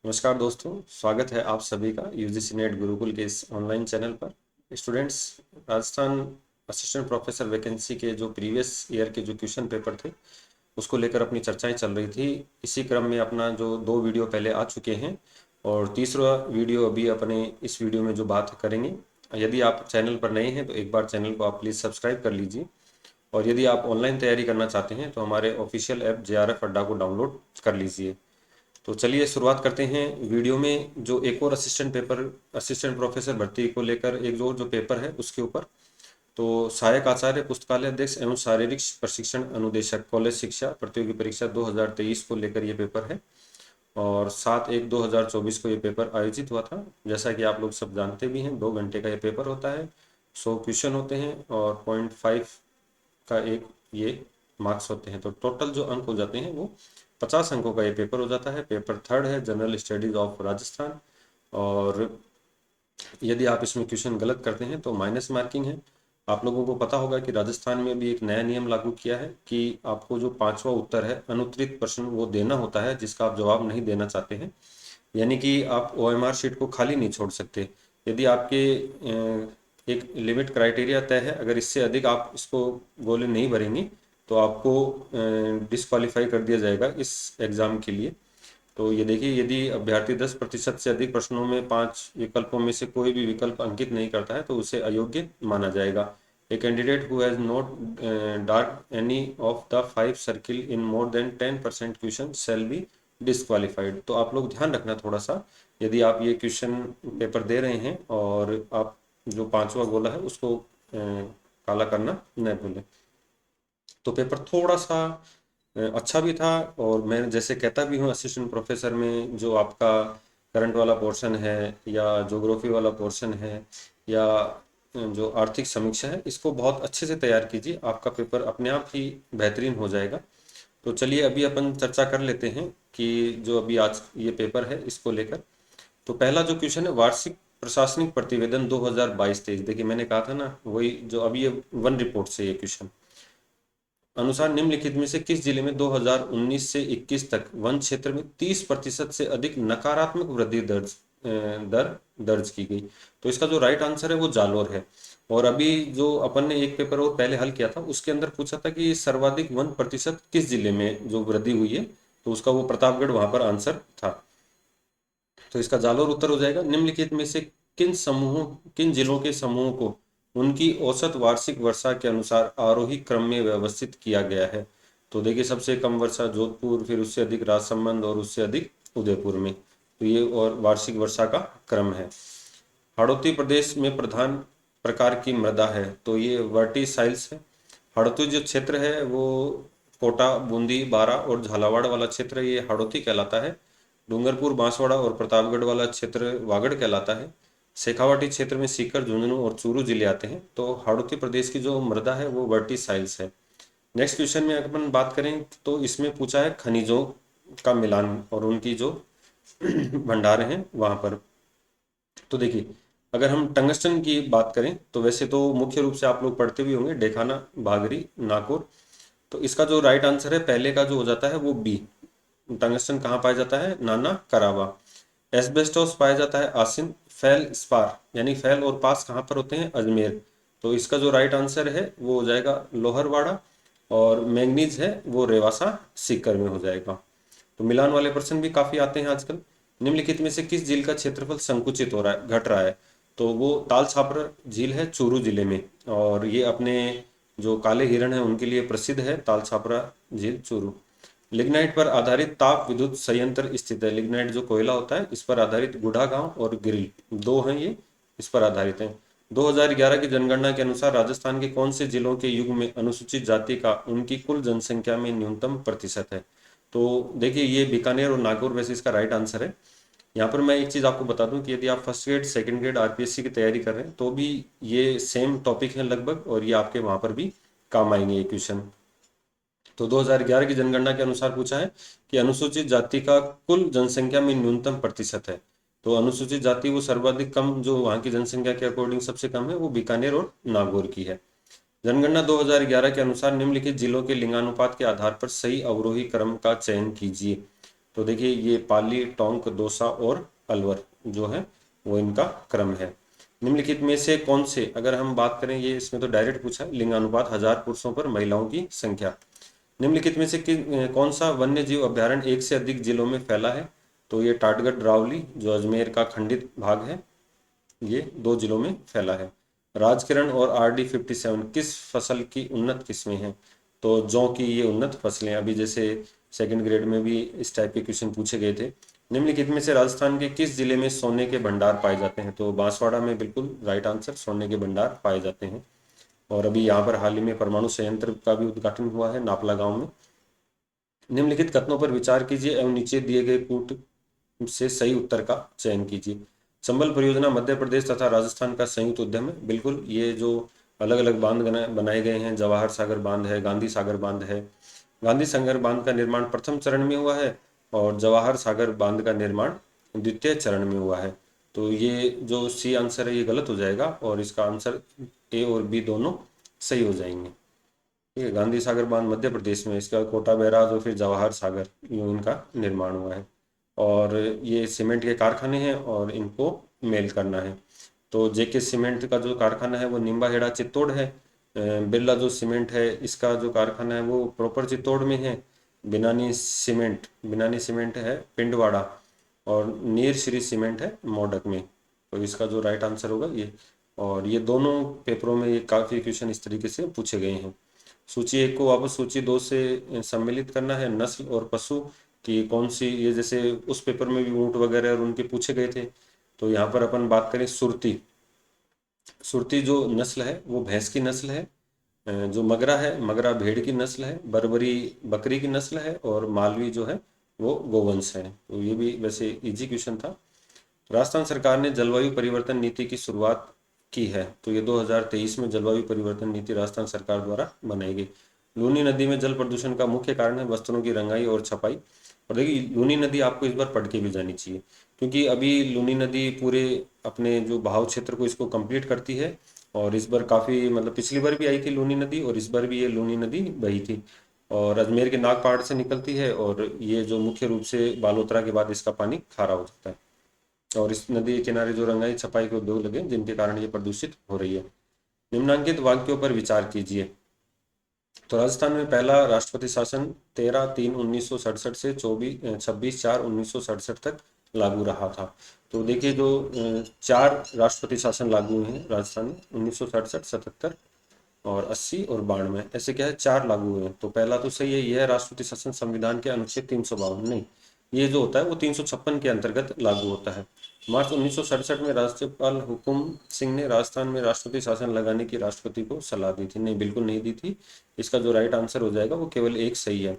नमस्कार दोस्तों, स्वागत है आप सभी का यूजीसी नेट गुरुकुल के इस ऑनलाइन चैनल पर। Students, Rajasthan assistant professor vacancy के जो प्रीवियस ईयर के जो क्वेश्चन पेपर थे उसको लेकर अपनी चर्चाएं चल रही थी। इसी क्रम में अपना जो 2 वीडियो पहले आ चुके हैं और तीसरा वीडियो अभी अपने इस वीडियो में जो बात करेंगे। यदि आप चैनल पर नए हैं तो एक बार चैनल को आप प्लीज़ सब्सक्राइब कर लीजिए, और यदि आप ऑनलाइन तैयारी करना चाहते हैं तो हमारे ऑफिशियल ऐप JRF अड्डा को डाउनलोड कर लीजिए। तो चलिए शुरुआत करते हैं। वीडियो में जो एक और असिस्टेंट प्रोफेसर भर्ती को लेकर एक जो जो पेपर है उसके ऊपर, तो सहायक आचार्य पुस्तकालय अध्यक्ष एवं शारीरिक प्रशिक्षण अनुदेशक कॉलेज शिक्षा प्रतियोगी परीक्षा 2023 को लेकर ये पेपर है। और 7/1/2024 को ये पेपर आयोजित हुआ था। जैसा कि आप लोग सब जानते भी हैं, 2 घंटे का ये पेपर होता है, 100 क्वेश्चन होते हैं और 0.5 का एक ये मार्क्स होते हैं। तो टोटल जो अंक हो जाते हैं वो 50 अंकों का ये पेपर हो जाता है। पेपर थर्ड है, जनरल स्टडीज ऑफ राजस्थान। और यदि आप इसमें क्वेश्चन गलत करते हैं तो माइनस मार्किंग है। आप लोगों को पता होगा कि राजस्थान में भी एक नया नियम लागू किया है कि आपको जो 5वां उत्तर है, अनुत्तरित प्रश्न, वो देना होता है जिसका आप जवाब नहीं देना चाहते हैं। यानी कि आप OMR शीट को खाली नहीं छोड़ सकते। यदि आपके एक लिमिट क्राइटेरिया तय है, अगर इससे अधिक आप इसको गोले नहीं भरेंगे तो आपको डिस्क्वालीफाई कर दिया जाएगा इस एग्ज़ाम के लिए। तो ये देखिए, यदि अभ्यर्थी 10% से अधिक प्रश्नों में 5 विकल्पों में से कोई भी विकल्प अंकित नहीं करता है तो उसे अयोग्य माना जाएगा। A candidate who has not dark any of the 5 circle in more than 10% question shall be disqualified. तो आप लोग ध्यान रखना थोड़ा सा, यदि आप ये क्वेश्चन पेपर दे रहे हैं और आप जो 5वां गोला है उसको काला करना न भूलें। तो पेपर थोड़ा सा अच्छा भी था। और मैं जैसे कहता भी हूँ, असिस्टेंट प्रोफेसर में जो आपका करंट वाला पोर्शन है या ज्योग्राफी वाला पोर्शन है या जो आर्थिक समीक्षा है, इसको बहुत अच्छे से तैयार कीजिए, आपका पेपर अपने आप ही बेहतरीन हो जाएगा। तो चलिए अभी अपन चर्चा कर लेते हैं कि जो अभी आज ये पेपर है इसको लेकर। तो पहला जो क्वेश्चन है, वार्षिक प्रशासनिक प्रतिवेदन 2022-23। देखिए मैंने कहा था ना, वही जो अभी ये वन रिपोर्ट से ये क्वेश्चन अनुसार निम्नलिखित में से किस जिले में 2019 से 21 तक वन क्षेत्र में 30% से अधिक नकारात्मक वृद्धि दर दर्ज की गई। तो इसका जो राइट आंसर है वो जालोर है। और अभी जो अपन ने एक पेपर और पहले हल किया था उसके अंदर पूछा था कि सर्वाधिक 1% किस जिले में जो वृद्धि हुई है, तो उसका वो प्रतापगढ़ वहां पर आंसर था। तो इसका जालोर उत्तर हो जाएगा। निम्नलिखित में से किन जिलों के समूहों को उनकी औसत वार्षिक वर्षा के अनुसार आरोही क्रम में व्यवस्थित किया गया है। तो देखिए, सबसे कम वर्षा जोधपुर, फिर उससे अधिक राजसमंद और उससे अधिक उदयपुर में। तो ये और वार्षिक वर्षा का क्रम है। हाड़ौती प्रदेश में प्रधान प्रकार की मृदा है, तो ये वर्टिसाइल्स है। हाड़ौती जो क्षेत्र है वो कोटा, बूंदी, बारा और झालावाड़ वाला क्षेत्र, ये हाड़ौती कहलाता है। डूंगरपुर, बांसवाड़ा और प्रतापगढ़ वाला क्षेत्र वागड़ कहलाता है। शेखावाटी क्षेत्र में सीकर, झुंझुनू और चूरू जिले आते हैं। तो हाड़ौती प्रदेश की जो मृदा है वो वर्टिसाइल्स है। नेक्स्ट क्वेश्चन में अपन बात करें तो इसमें पूछा है खनिजों का मिलान और उनकी जो भंडार हैं वहां पर। तो देखिए, अगर हम टंगस्टन की बात करें तो वैसे तो मुख्य रूप से आप लोग पढ़ते भी होंगे, डेखाना, भागरी, नाकोर। तो इसका जो राइट आंसर है पहले का जो हो जाता है वो बी। टंगस्टन कहाँ पाया जाता है? नाना करावा। एस्बेस्टोस पाया जाता है आसिन, फैल स्पार यानी फैल और पास कहाँ पर होते हैं? अजमेर। तो इसका जो राइट आंसर है वो हो जाएगा लोहरवाड़ा। और मैंगनीज है वो रेवासा सीकर में हो जाएगा। तो मिलान वाले प्रश्न भी काफी आते हैं आजकल। निम्नलिखित में से किस झील का क्षेत्रफल संकुचित हो रहा है, घट रहा है? तो वो ताल छापर झील है चूरू जिले में। और ये अपने जो काले हिरण है उनके लिए प्रसिद्ध है ताल छापरा झील चूरू। लिग्नाइट पर आधारित ताप विद्युत संयंत्र स्थित है। लिग्नाइट जो कोयला होता है इस पर आधारित गुढ़ा गांव और गिरिल दो हैं, ये इस पर आधारित हैं। 2011 की जनगणना के अनुसार राजस्थान के कौन से जिलों के युग में अनुसूचित जाति का उनकी कुल जनसंख्या में न्यूनतम प्रतिशत है? तो देखिए, ये बीकानेर और नागौर वैसे इसका राइट आंसर है। यहाँ पर मैं एक चीज़ आपको बता दूं कि यदि आप first grade, second grade RPSC की तैयारी कर रहे हैं तो भी ये सेम टॉपिक है लगभग, और ये आपके वहाँ पर भी काम आएंगे ये क्वेश्चन। तो 2011 की जनगणना के अनुसार पूछा है कि अनुसूचित जाति का कुल जनसंख्या में न्यूनतम प्रतिशत है। तो अनुसूचित जाति वो सर्वाधिक कम जो वहाँ की जनसंख्या के अकॉर्डिंग सबसे कम है वो बीकानेर और नागौर की है। जनगणना 2011 के अनुसार निम्नलिखित जिलों के लिंगानुपात के आधार पर सही अवरोही क्रम का चयन कीजिए। तो देखिए ये पाली, टोंक, दौसा और अलवर जो है वो इनका क्रम है। निम्नलिखित में से कौन से, अगर हम बात करें, ये इसमें तो डायरेक्ट पूछा है, लिंगानुपात 1000 पुरुषों पर महिलाओं की संख्या, निम्नलिखित में से कौन सा वन्य जीव अभ्यारण्य एक से अधिक जिलों में फैला है? तो ये टाटगढ़ रावली जो अजमेर का खंडित भाग है, ये 2 जिलों में फैला है। राजकिरण और RD57 किस फसल की उन्नत किस्में हैं? तो जौ की ये उन्नत फसलें, अभी जैसे सेकंड ग्रेड में भी इस टाइप के क्वेश्चन पूछे गए थे। निम्नलिखित में से राजस्थान के किस जिले में सोने के भंडार पाए जाते हैं? तो बांसवाड़ा में बिल्कुल राइट आंसर, सोने के भंडार पाए जाते हैं। और अभी यहाँ पर हाल ही में परमाणु संयंत्र का भी उद्घाटन हुआ है नापला गांव में। निम्नलिखित कथनों पर विचार कीजिए एवं नीचे दिए गए कूट से सही उत्तर का चयन कीजिए। चंबल परियोजना मध्य प्रदेश तथा राजस्थान का संयुक्त उद्यम है। बिल्कुल, ये जो अलग अलग बांध बनाए गए हैं, जवाहर सागर बांध है, गांधी सागर बांध है। गांधी सागर बांध का निर्माण प्रथम चरण में हुआ है और जवाहर सागर बांध का निर्माण द्वितीय चरण में हुआ है। तो ये जो सी आंसर है ये गलत हो जाएगा और इसका आंसर ए और बी दोनों सही हो जाएंगे। ठीक है, गांधी सागर बांध मध्य प्रदेश में, इसका कोटा बैराज और फिर जवाहर सागर, यूं इनका निर्माण हुआ है। और ये सीमेंट के कारखाने हैं और इनको मेल करना है। तो जेके सीमेंट का जो कारखाना है वो निम्बाहेड़ा चित्तौड़ है। बिरला जो सीमेंट है इसका जो कारखाना है वो प्रॉपर चित्तौड़ में है। बिनानी सीमेंट है पिंडवाड़ा और नीर श्री सीमेंट है मोडक में। तो इसका जो राइट आंसर होगा ये। और ये दोनों पेपरों में ये काफ़ी क्वेश्चन इस तरीके से पूछे गए हैं। सूची 1 को वापस सूची 2 से सम्मिलित करना है। नस्ल और पशु की कौन सी, ये जैसे उस पेपर में भी ऊँट वगैरह और उनके पूछे गए थे, तो यहाँ पर अपन बात करें सुरती। सुरती जो नस्ल है वो भैंस की नस्ल है। जो मगरा है, मगरा भेड़ की नस्ल है। बर्बरी बकरी की नस्ल है और मालवी जो है वो गोवंश है। तो ये भी वैसे इजी क्वेश्चन था। राजस्थान सरकार ने जलवायु परिवर्तन नीति की शुरुआत की है। तो ये 2023 में जलवायु परिवर्तन नीति राजस्थान सरकार द्वारा बनाई गई। लूनी नदी में जल प्रदूषण का मुख्य कारण है वस्त्रों की रंगाई और छपाई। और देखिए लूनी नदी आपको इस बार पढ़ के भी जानी चाहिए, क्योंकि अभी लूनी नदी पूरे अपने जो बहाव क्षेत्र को इसको कंप्लीट करती है। और इस बार काफ़ी, मतलब पिछली बार भी आई थी लूनी नदी और इस बार भी ये लूनी नदी बही थी और अजमेर के नाग पहाड़ से निकलती है। और ये जो मुख्य रूप से बालोतरा के बाद इसका पानी खारा हो जाता है। और इस नदी के किनारे जो रंगाई छपाई के उद्योग लगे जिनके कारण ये प्रदूषित हो रही है। निम्नांकित वाक्यों पर विचार कीजिए। तो राजस्थान में पहला राष्ट्रपति शासन 13/3/1967 से 26/4/1967 तक लागू रहा था। तो देखिए जो 4 राष्ट्रपति शासन लागू हैं राजस्थान में, 1967, 77 और 80 और 92, ऐसे क्या है 4 लागू हुए हैं। तो पहला तो सही है, यह राष्ट्रपति शासन संविधान के अनुच्छेद 352 नहीं, ये जो होता है वो 356 के अंतर्गत लागू होता है। मार्च 1967 में राज्यपाल हुकुम सिंह ने राजस्थान में राष्ट्रपति शासन लगाने की राष्ट्रपति को सलाह दी थी। नहीं, बिल्कुल नहीं दी थी। इसका जो राइट आंसर हो जाएगा वो केवल एक सही है।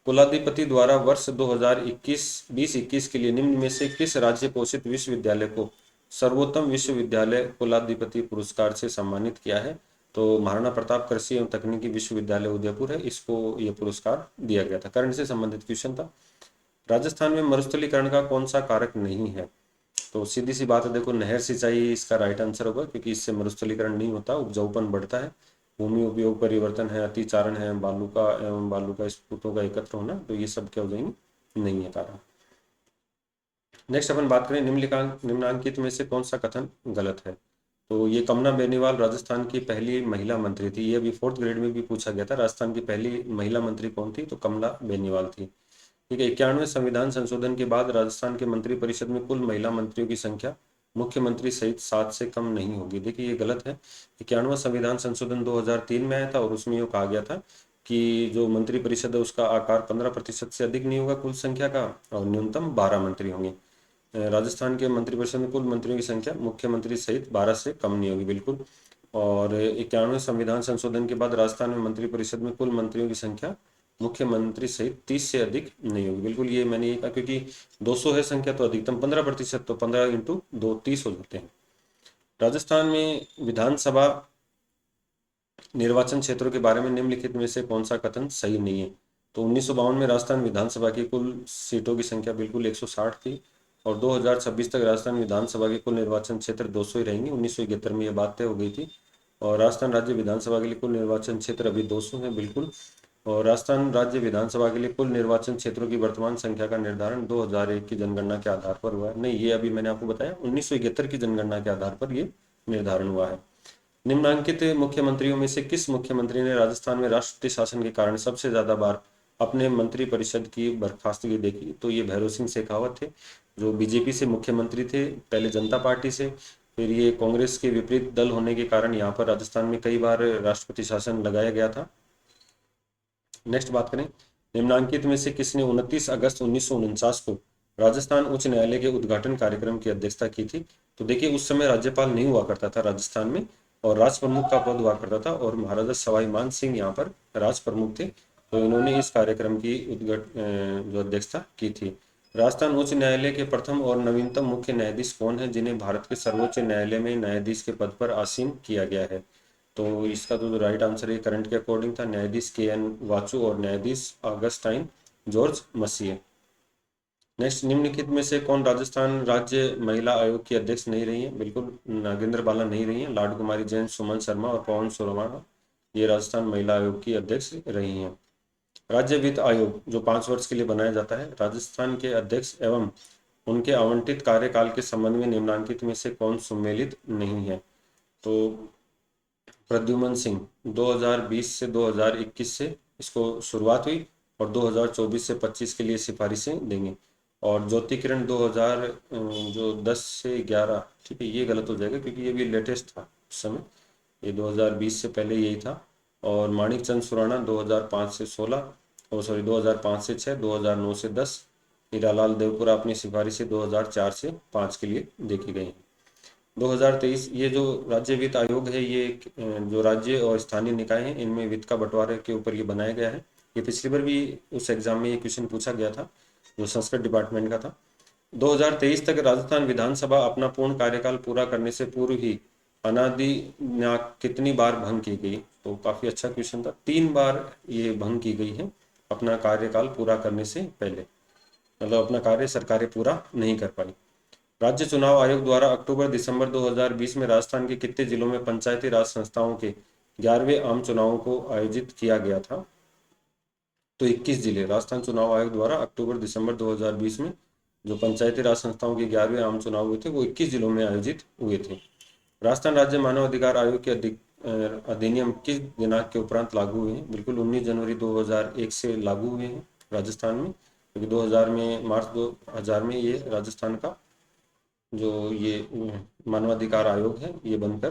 कुलाधिपति द्वारा वर्ष 2021 के लिए निम्न में से किस राज्य पोषित विश्वविद्यालय को सर्वोत्तम विश्वविद्यालय कुलाधिपति पुरस्कार से सम्मानित किया है? तो महाराणा प्रताप कृषि एवं तकनीकी विश्वविद्यालय उदयपुर है, इसको यह पुरस्कार दिया गया था। करंट से संबंधित क्वेश्चन था। राजस्थान में मरुस्थलीकरण का कौन सा कारक नहीं है? तो सीधी सी बात है, देखो नहर सिंचाई इसका राइट आंसर होगा, क्योंकि इससे मरुस्थलीकरण नहीं होता, उपजाऊपन बढ़ता है। भूमि उपयोग परिवर्तन है, अतिचारण है, बालुका एवं बालुका स्फुटों का एकत्र होना, तो ये सब क्या हो जाएंगे, नहीं है कारण। नेक्स्ट अपन बात करें निम्नांकित में से कौन सा कथन गलत है? तो ये कमला बेनीवाल राजस्थान की पहली महिला मंत्री थी। ये अभी 4th ग्रेड में भी पूछा गया था, राजस्थान की पहली महिला मंत्री कौन थी? तो कमला बेनीवाल थी। ठीक है, 91वें संविधान संशोधन के बाद राजस्थान के मंत्रिपरिषद में कुल महिला मंत्रियों की संख्या मुख्यमंत्री सहित 7 से कम नहीं होगी। देखिए ये गलत है। 91वां संविधान संशोधन 2003 में आया था और उसमें ये कहा गया था कि जो मंत्रिपरिषद है उसका आकार 15% से अधिक नहीं होगा कुल संख्या का और न्यूनतम 12 मंत्री होंगे। राजस्थान के मंत्रिपरिषद में कुल मंत्रियों की संख्या मुख्यमंत्री सहित 12 से कम नहीं होगी, बिल्कुल। और 91वें संविधान संशोधन के बाद राजस्थान में मंत्रिपरिषद में कुल मंत्रियों की संख्या मुख्यमंत्री सहित 30 से अधिक नहीं होगी, बिल्कुल। ये मैंने ये कहा क्योंकि 200 है संख्या तो अधिकतम 15%, तो 15 × 2 30 हो जाते हैं। राजस्थान में विधानसभा निर्वाचन क्षेत्रों के बारे में निम्नलिखित में से कौन सा कथन सही नहीं है? तो 1952 में राजस्थान विधानसभा की कुल सीटों की संख्या बिल्कुल 160 थी और 2026 तक राजस्थान विधानसभा के कुल निर्वाचन क्षेत्र 200 ही रहेंगे। 1971 में यह बात तय हो गई थी और राजस्थान राज्य विधानसभा के लिए कुल निर्वाचन क्षेत्र अभी 200 है, बिल्कुल। और राजस्थान राज्य विधानसभा के लिए कुल निर्वाचन क्षेत्रों की वर्तमान संख्या का निर्धारण 2001 की जनगणना के आधार पर हुआ है। नहीं, ये अभी मैंने आपको बताया 1971 की जनगणना के आधार पर ये निर्धारण हुआ है। निम्नलिखित मुख्यमंत्रियों में से किस मुख्यमंत्री ने राजस्थान में राष्ट्रपति शासन के कारण सबसे ज्यादा बार अपने मंत्रिपरिषद की बर्खास्तगी देखी? तो ये भैरों सिंह शेखावत थे, जो बीजेपी से मुख्यमंत्री थे, पहले जनता पार्टी से, फिर ये कांग्रेस के विपरीत दल होने के कारण यहाँ पर राजस्थान में कई बार राष्ट्रपति शासन लगाया गया था। नेक्स्ट बात करें, निम्नलिखित में से किसने 29 अगस्त 1949 को राजस्थान उच्च न्यायालय के उद्घाटन कार्यक्रम की अध्यक्षता की थी? तो देखिए, उस समय राज्यपाल नहीं हुआ करता था राजस्थान में, और राज प्रमुख का पद हुआ करता था, और महाराजा सवाई मान सिंह यहाँ पर राज प्रमुख थे, तो इन्होंने इस कार्यक्रम की जो अध्यक्षता की थी। राजस्थान उच्च न्यायालय के प्रथम और नवीनतम मुख्य न्यायाधीश कौन है, जिन्हें भारत के सर्वोच्च न्यायालय में न्यायाधीश के पद पर आसीन किया गया है? तो इसका तो राइट आंसर है, करंट के अकॉर्डिंग था, न्यायाधीश के.एन. वाचु और न्यायाधीश ऑगस्टाइन जॉर्ज मसीह। नेक्स्ट, निम्नलिखित में से कौन राजस्थान राज्य महिला आयोग की अध्यक्ष नहीं रही है? बिल्कुल नागेंद्र बाला नहीं रही है, लाड कुमारी जैन, सुमन शर्मा और पवन सोरवाना ये राजस्थान महिला आयोग की अध्यक्ष रही हैं। राज्य वित्त आयोग जो 5 वर्ष के लिए बनाया जाता है, राजस्थान के अध्यक्ष एवं उनके आवंटित कार्यकाल के संबंध में निम्नलिखित में से कौन सम्मिलित नहीं है? तो प्रद्युमन सिंह 2020 से 2021 से इसको शुरुआत हुई, और 2024 से 25 के लिए सिफारिशें देंगे। और ज्योति किरण 2000 जो 10 से 11, ठीक है, ये गलत हो जाएगा क्योंकि ये भी लेटेस्ट था उस समय, ये 2020 से पहले यही था। और माणिक चंद सुराणा 2005 से 16, ओ सॉरी 2005 से 6, 2009 से 10। हीरालाल देवपुरा अपनी सिफारिशें 2004 से 5 के लिए देखी गई हैं। 2023 ये जो राज्य वित्त आयोग है, ये जो राज्य और स्थानीय निकाय हैं इनमें वित्त का बंटवारे के ऊपर ये बनाया गया है। ये पिछली बार भी उस एग्जाम में ये क्वेश्चन पूछा गया था जो संस्कृत डिपार्टमेंट का था। 2023 तक राजस्थान विधानसभा अपना पूर्ण कार्यकाल पूरा करने से पूर्व ही अनादि कितनी बार भंग की गई? तो काफी अच्छा क्वेश्चन था, 3 बार ये भंग की गई है अपना कार्यकाल पूरा करने से पहले, मतलब अपना कार्य सरकारें पूरा नहीं कर पाई। राज्य चुनाव आयोग द्वारा अक्टूबर-दिसंबर 2020 में राजस्थान के कितने जिलों में पंचायती राज संस्थाओं के 11वें आम चुनावों को आयोजित किया गया था? तो 21 जिले, राजस्थान चुनाव आयोग द्वारा अक्टूबर-दिसंबर 2020 में जो पंचायती राज संस्थाओं के 11वें आम चुनाव हुए थे वो 21 जिलों में आयोजित हुए थे। राजस्थान राज्य मानव अधिकार आयोग के अधिनियम किस दिनांक के उपरांत लागू हुए हैं? बिल्कुल 19 जनवरी 2001 से लागू हुए हैं राजस्थान में, क्योंकि 2000 में, मार्च 2000 में ये राजस्थान का जो ये मानवाधिकार आयोग है ये बनकर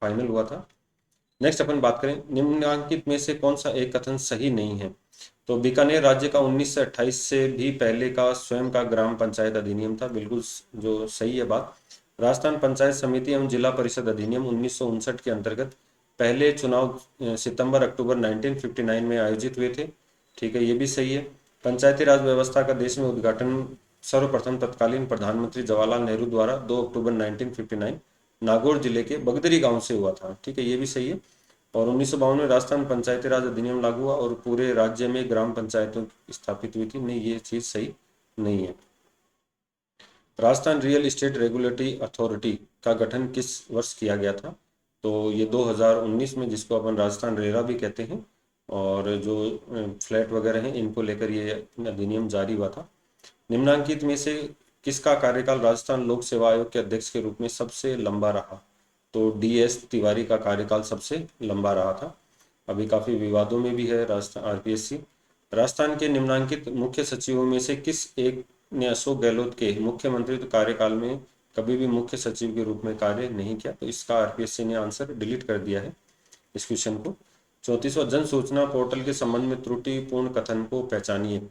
फाइनल हुआ था। नेक्स्ट अपन बात करें, निम्नलिखित में से कौन सा एक कथन सही नहीं है? तो बीकानेर राज्य का 1928 से भी पहले का स्वयं का ग्राम पंचायत अधिनियम था, बिल्कुल जो सही है बात। राजस्थान पंचायत समिति एवं जिला परिषद अधिनियम 1959 के अंतर्गत पहले चुनाव सितंबर अक्टूबर 1959 में आयोजित हुए थे, ठीक है, ये भी सही है। पंचायती राज व्यवस्था का देश में उद्घाटन सर्वप्रथम तत्कालीन प्रधानमंत्री जवाहरलाल नेहरू द्वारा 2 अक्टूबर 1959 नागौर जिले के बगदरी गांव से हुआ था, ठीक है, ये भी सही है। और 1952 में राजस्थान पंचायती राज अधिनियम लागू हुआ और पूरे राज्य में ग्राम पंचायतों स्थापित हुई थी, नहीं ये चीज सही नहीं है। Rajasthan real estate regulatory authority का गठन किस वर्ष किया गया था? तो ये 2019 में, जिसको अपन राजस्थान रेरा भी कहते हैं, और जो फ्लैट वगैरह हैं इनको लेकर ये अधिनियम जारी हुआ था। निम्नलिखित में से किसका कार्यकाल राजस्थान लोक सेवा आयोग के अध्यक्ष के रूप में सबसे लंबा रहा? तो डी.एस. तिवारी का कार्यकाल सबसे लंबा रहा था, अभी काफी विवादों में भी है राजस्थान आरपीएससी। राजस्थान के निम्नलिखित मुख्य सचिवों में से किस एक ने अशोक गहलोत के मुख्यमंत्रित्व कार्यकाल में कभी भी मुख्य सचिव के रूप में कार्य नहीं किया? तो इसका आरपीएससी ने आंसर डिलीट कर दिया है इस क्वेश्चन को। 34वां, जन सूचना पोर्टल के संबंध में त्रुटिपूर्ण कथन को पहचानिए।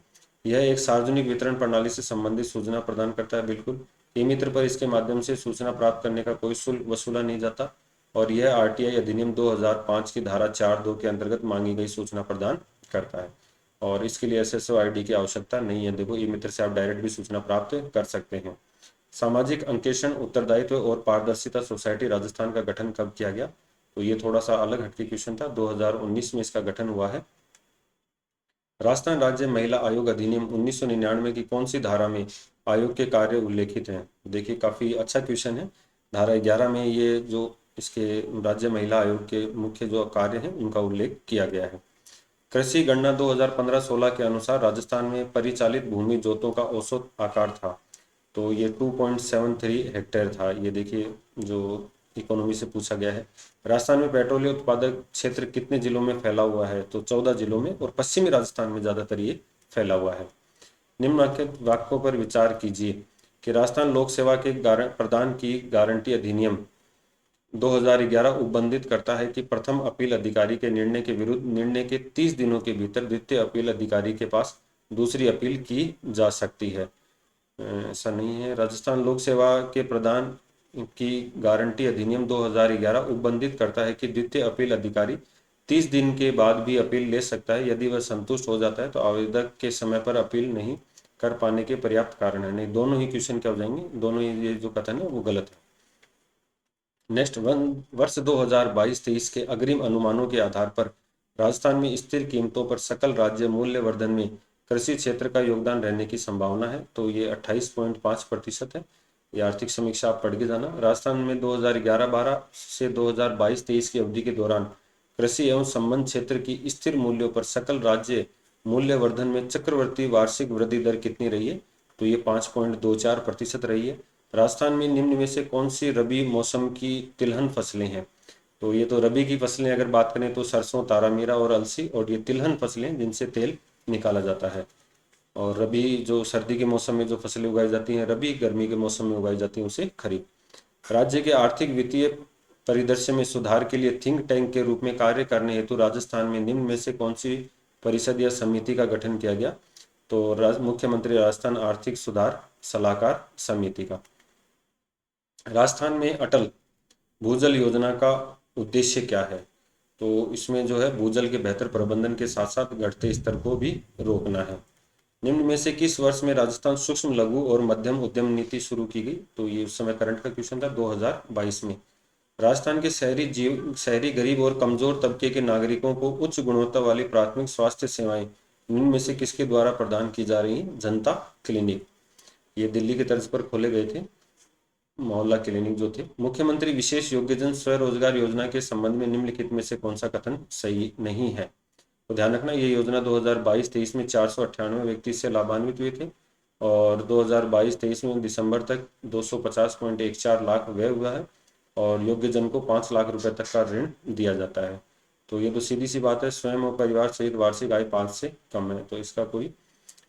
यह एक सार्वजनिक वितरण प्रणाली से संबंधित सूचना प्रदान करता है, बिल्कुल। ई मित्र पर इसके माध्यम से सूचना प्राप्त करने का कोई शुल्क वसूला नहीं जाता, और यह आरटीआई अधिनियम 2005 की धारा 4(2) के अंतर्गत मांगी गई सूचना प्रदान करता है, और इसके लिए एसएसओ आईडी की आवश्यकता नहीं है। देखो, ई मित्र से आप डायरेक्ट भी सूचना प्राप्त कर सकते हैं। सामाजिक अंकेक्षण, उत्तरदायित्व और पारदर्शिता सोसाइटी राजस्थान का गठन कब किया गया? तो ये थोड़ा सा अलग हटके क्वेश्चन था, 2019 में इसका गठन हुआ है। राजस्थान राज्य महिला आयोग अधिनियम 1999 की कौन सी धारा में आयोग के कार्य उल्लेखित हैं? देखिए, काफी अच्छा क्वेश्चन है। धारा 11 में ये जो इसके राज्य महिला आयोग के मुख्य जो कार्य हैं उनका उल्लेख किया गया है। कृषि गणना 2015-16 के अनुसार राजस्थान में परिचालित भूमि जोतों का औसत आकार था, तो ये 2.73 हेक्टेयर था। ये देखिए जो इकोनॉमी से पूछा गया है। राजस्थान में पेट्रोलियम उत्पादक क्षेत्र कितने जिलों में फैला हुआ है, तो 14 जिलों में, और पश्चिमी राजस्थान में ज़्यादातर ये फैला हुआ है। निम्नलिखित वाक्यों पर विचार कीजिए कि राजस्थान लोक सेवा के प्रदान की गारंटी अधिनियम 2011 उपबंधित करता है कि प्रथम अपील अधिकारी के निर्णय के विरुद्ध निर्णय के 30 दिनों के भीतर द्वितीय अपील अधिकारी के पास दूसरी अपील की जा सकती है। ऐसा नहीं है। राजस्थान लोक सेवा के प्रदान की गारंटी अधिनियम 2011 उपबंधित करता है कि द्वितीय अपील अधिकारी 30 दिन के बाद भी अपील ले सकता है यदि वह संतुष्ट हो जाता है तो आवेदक के समय पर अपील नहीं कर पाने के पर्याप्त कारण है। नहीं, दोनों ही क्वेश्चन क्या हो जाएंगे, दोनों ही ये जो कथन है वो गलत है। नेक्स्ट वर्ष 2022-23 के अग्रिम अनुमानों के आधार पर राजस्थान में स्थिर कीमतों पर सकल राज्य मूल्य वर्धन में कृषि क्षेत्र का योगदान रहने की संभावना है, तो ये 28.5% है। ये आर्थिक समीक्षा आप पढ़ के जाना। राजस्थान में 2011-12 से 2022-23 की अवधि के दौरान कृषि एवं संबंध क्षेत्र की स्थिर मूल्यों पर सकल राज्य मूल्य वर्धन में चक्रवर्ती वार्षिक वृद्धि दर कितनी रही है, तो ये 5.24% रही है। राजस्थान में निम्न में से कौन सी रबी मौसम की तिलहन फसलें हैं, तो ये तो रबी की फसलें अगर बात करें तो सरसों, तारामीरा और अलसी, और ये तिलहन फसलें जिनसे तेल निकाला जाता है। और रबी जो सर्दी के मौसम में जो फसलें उगाई जाती हैं रबी, गर्मी के मौसम में उगाई जाती हैं उसे खरीफ। राज्य के आर्थिक वित्तीय परिदृश्य में सुधार के लिए थिंक टैंक के रूप में कार्य करने हेतु राजस्थान में निम्न में से कौन सी परिषद या समिति का गठन किया गया, तो मुख्यमंत्री राजस्थान आर्थिक सुधार सलाहकार समिति का। राजस्थान में अटल भूजल योजना का उद्देश्य क्या है, तो इसमें जो है भूजल के बेहतर प्रबंधन के साथ साथ घटते स्तर को भी रोकना है। निम्न में से किस वर्ष में राजस्थान सूक्ष्म लघु और मध्यम उद्यम नीति शुरू की गई, तो ये उस समय करंट का क्वेश्चन था 2022 में। राजस्थान के शहरी गरीब और कमजोर तबके के नागरिकों को उच्च गुणवत्ता वाली प्राथमिक स्वास्थ्य सेवाएं निम्न में से किसके द्वारा प्रदान की जा रही हैं, जनता क्लिनिक। ये दिल्ली की तर्ज पर खोले गए थे मोहल्ला क्लिनिक जो थे। मुख्यमंत्री विशेष योग्यजन स्वरोजगार योजना के संबंध में निम्नलिखित में से कौन सा कथन सही नहीं है, तो ध्यान रखना ये योजना 2022-23 में 498 व्यक्ति से लाभान्वित हुए थे और 2022-23 में दिसंबर तक 250.14 लाख व्यय हुआ है और योग्यजन को 5 लाख रुपए तक का ऋण दिया जाता है। तो ये तो सीधी सी बात है, स्वयं और परिवार सहित वार्षिक आय 5 से कम है, तो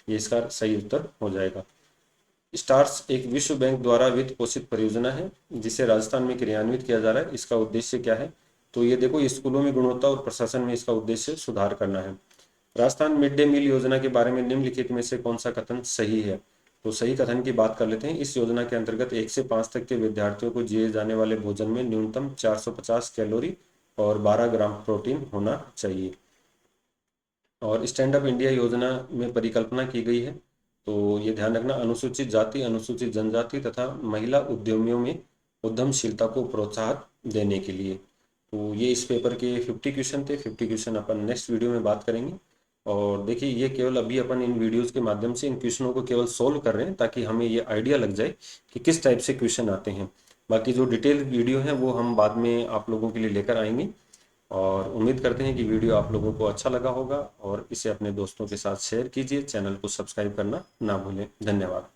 इसका सही उत्तर हो जाएगा। स्टार्स एक विश्व बैंक द्वारा वित्त पोषित परियोजना है जिसे राजस्थान में क्रियान्वित किया जा रहा है। इसका उद्देश्य क्या है, तो ये देखो स्कूलों में गुणवत्ता और प्रशासन में इसका उद्देश्य सुधार करना है। राजस्थान मिड डे मील योजना के बारे में निम्नलिखित में से कौन सा कथन सही है, तो सही कथन की बात कर लेते हैं। इस योजना के अंतर्गत 1 से 5 तक के विद्यार्थियों को दिए जाने वाले भोजन में न्यूनतम 450 कैलोरी और 12 ग्राम प्रोटीन होना चाहिए। और स्टैंड अप इंडिया योजना में परिकल्पना की गई है, तो ये ध्यान रखना अनुसूचित जाति, अनुसूचित जनजाति तथा महिला उद्यमियों में उद्यमशीलता को प्रोत्साहन देने के लिए। तो ये इस पेपर के 50 क्वेश्चन थे। 50 क्वेश्चन अपन नेक्स्ट वीडियो में बात करेंगे। और देखिए ये केवल अभी अपन इन वीडियोस के माध्यम से इन क्वेश्चनों को केवल सोल्व कर रहे हैं ताकि हमें ये आइडिया लग जाए कि किस टाइप से क्वेश्चन आते हैं। बाकी जो डिटेल वीडियो है वो हम बाद में आप लोगों के लिए लेकर आएंगे और उम्मीद करते हैं कि वीडियो आप लोगों को अच्छा लगा होगा और इसे अपने दोस्तों के साथ शेयर कीजिए। चैनल को सब्सक्राइब करना ना भूलें। धन्यवाद।